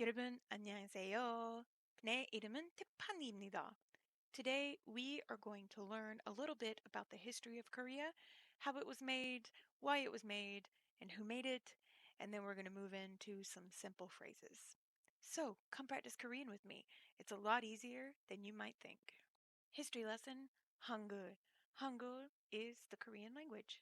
여러분, 안녕하세요. 내 이름은 티파니입니다. Today, we are going to learn a little bit about the history of Korea, how it was made, why it was made, and who made it, and then we're going to move into some simple phrases. So, come practice Korean with me. It's a lot easier than you might think. History lesson, Hangul. Hangul is the Korean language.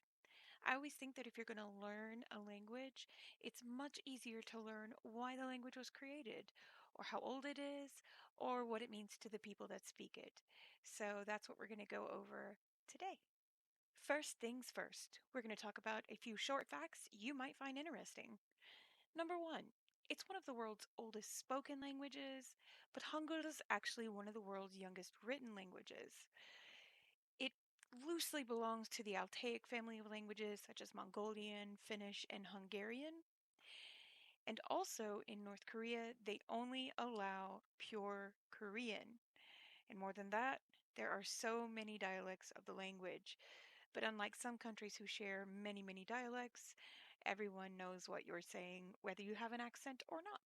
I always think that if you're going to learn a language, it's much easier to learn why the language was created, or how old it is, or what it means to the people that speak it. So that's what we're going to go over today. First things first, we're going to talk about a few short facts you might find interesting. Number one, it's one of the world's oldest spoken languages, but Hangul is actually one of the world's youngest written languages. It loosely belongs to the Altaic family of languages such as Mongolian, Finnish, and Hungarian. And also in North Korea, they only allow pure Korean. And more than that, there are so many dialects of the language. But unlike some countries who share many, many dialects, everyone knows what you're saying, whether you have an accent or not.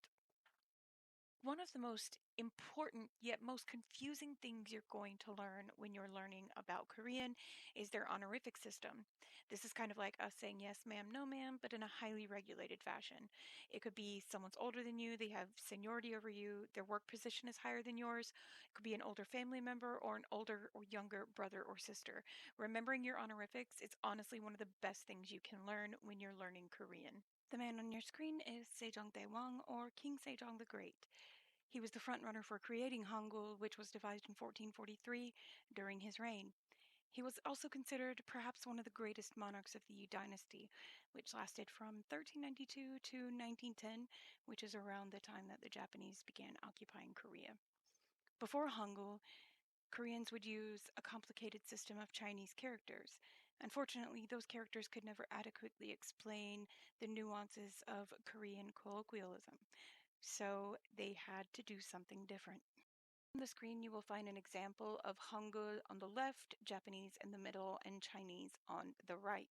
One of the most important yet most confusing things you're going to learn when you're learning about Korean is their honorific system. This is kind of like us saying yes, ma'am, no, ma'am, but in a highly regulated fashion. It could be someone's older than you, they have seniority over you, their work position is higher than yours. It could be an older family member or an older or younger brother or sister. Remembering your honorifics is honestly one of the best things you can learn when you're learning Korean. The man on your screen is Sejong Daewang, or King Sejong the Great. He was the frontrunner for creating Hangul, which was devised in 1443 during his reign. He was also considered perhaps one of the greatest monarchs of the Yu dynasty, which lasted from 1392 to 1910, which is around the time that the Japanese began occupying Korea. Before Hangul, Koreans would use a complicated system of Chinese characters. Unfortunately, those characters could never adequately explain the nuances of Korean colloquialism, so they had to do something different. On the screen, you will find an example of Hangul on the left, Japanese in the middle, and Chinese on the right.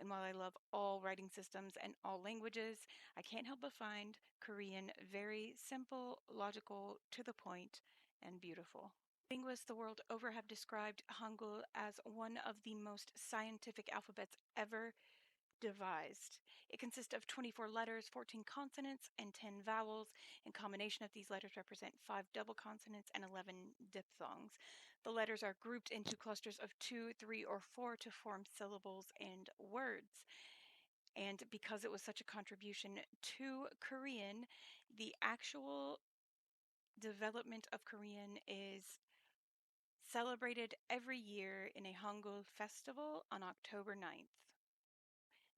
And while I love all writing systems and all languages, I can't help but find Korean very simple, logical, to the point, and beautiful. Linguists the world over have described Hangul as one of the most scientific alphabets ever devised. It consists of 24 letters, 14 consonants, and 10 vowels. In combination of these letters represent 5 double consonants and 11 diphthongs. The letters are grouped into clusters of 2, 3, or 4 to form syllables and words. And because it was such a contribution to Korean, the actual development of Korean is celebrated every year in a Hangul festival on October 9th.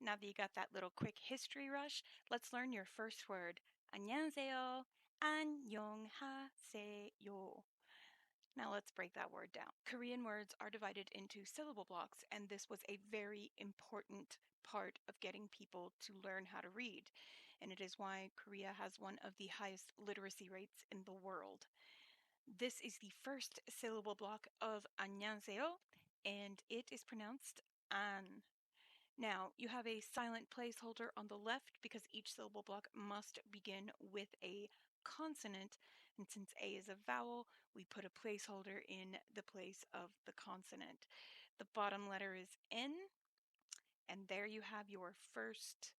Now that you got that little quick history rush, let's learn your first word. 안녕하세요. 안녕하세요. Now let's break that word down. Korean words are divided into syllable blocks, and this was a very important part of getting people to learn how to read. And it is why Korea has one of the highest literacy rates in the world. This is the first syllable block of 안녕하세요, and it is pronounced an. Now, you have a silent placeholder on the left because each syllable block must begin with a consonant, and since A is a vowel, we put a placeholder in the place of the consonant. The bottom letter is N, and there you have your first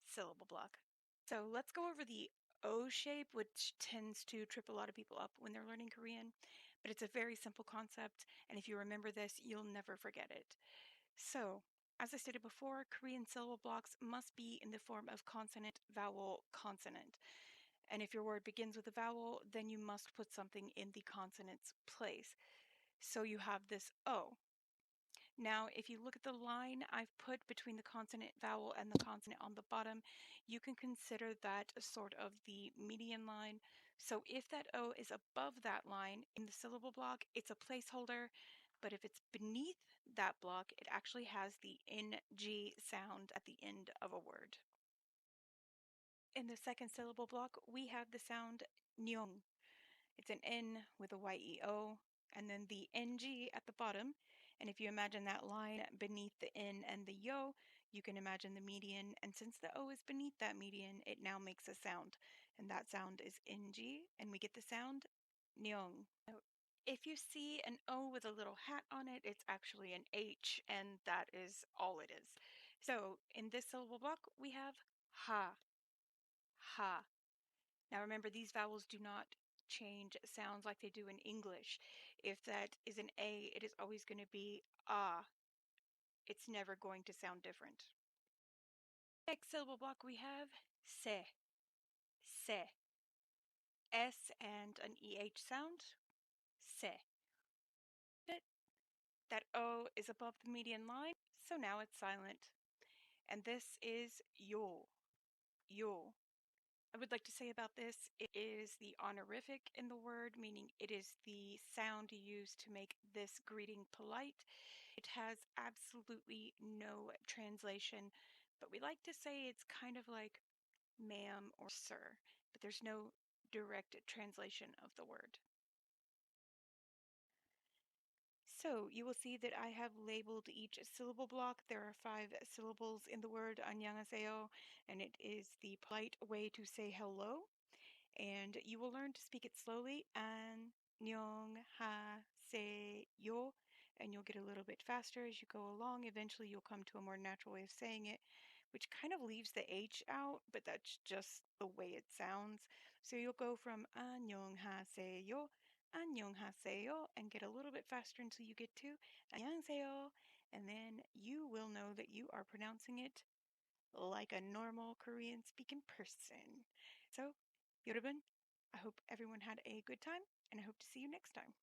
syllable block. So let's go over the O shape, which tends to trip a lot of people up when they're learning Korean, but it's a very simple concept, and if you remember this, you'll never forget it. So, as I stated before, Korean syllable blocks must be in the form of consonant, vowel, consonant. And if your word begins with a vowel, then you must put something in the consonant's place. So you have this O. Now, if you look at the line I've put between the consonant vowel and the consonant on the bottom, you can consider that sort of the median line. So if that O is above that line in the syllable block, it's a placeholder. But if it's beneath that block, it actually has the NG sound at the end of a word. In the second syllable block, we have the sound nyong. It's an N with a YEO, and then the NG at the bottom. And if you imagine that line beneath the N and the yo, you can imagine the median. And since the O is beneath that median, it now makes a sound. and that sound is NG, and we get the sound nyong. Now, if you see an O with a little hat on it, it's actually an H, and that is all it is. So in this syllable block, we have ha, ha. Now remember, these vowels do not change sounds like they do in English. If that is an A, it is always going to be ah. It's never going to sound different. Next syllable block we have se, se. S and an EH sound, se. That O is above the median line, so now it's silent. And this is yo, yo. I would like to say about this, it is the honorific in the word, meaning it is the sound used to make this greeting polite. It has absolutely no translation, but we like to say it's kind of like ma'am or sir, but there's no direct translation of the word. So you will see that I have labeled each syllable block. There are 5 syllables in the word 안녕하세요, and it is the polite way to say hello. And you will learn to speak it slowly. 안녕하세요, and you'll get a little bit faster as you go along. Eventually, you'll come to a more natural way of saying it, which kind of leaves the H out, but that's just the way it sounds. So you'll go from 안녕하세요, 안녕하세요, and get a little bit faster until you get to 안녕하세요, and then you will know that you are pronouncing it like a normal Korean speaking person. So, 여러분, I hope everyone had a good time, and I hope to see you next time.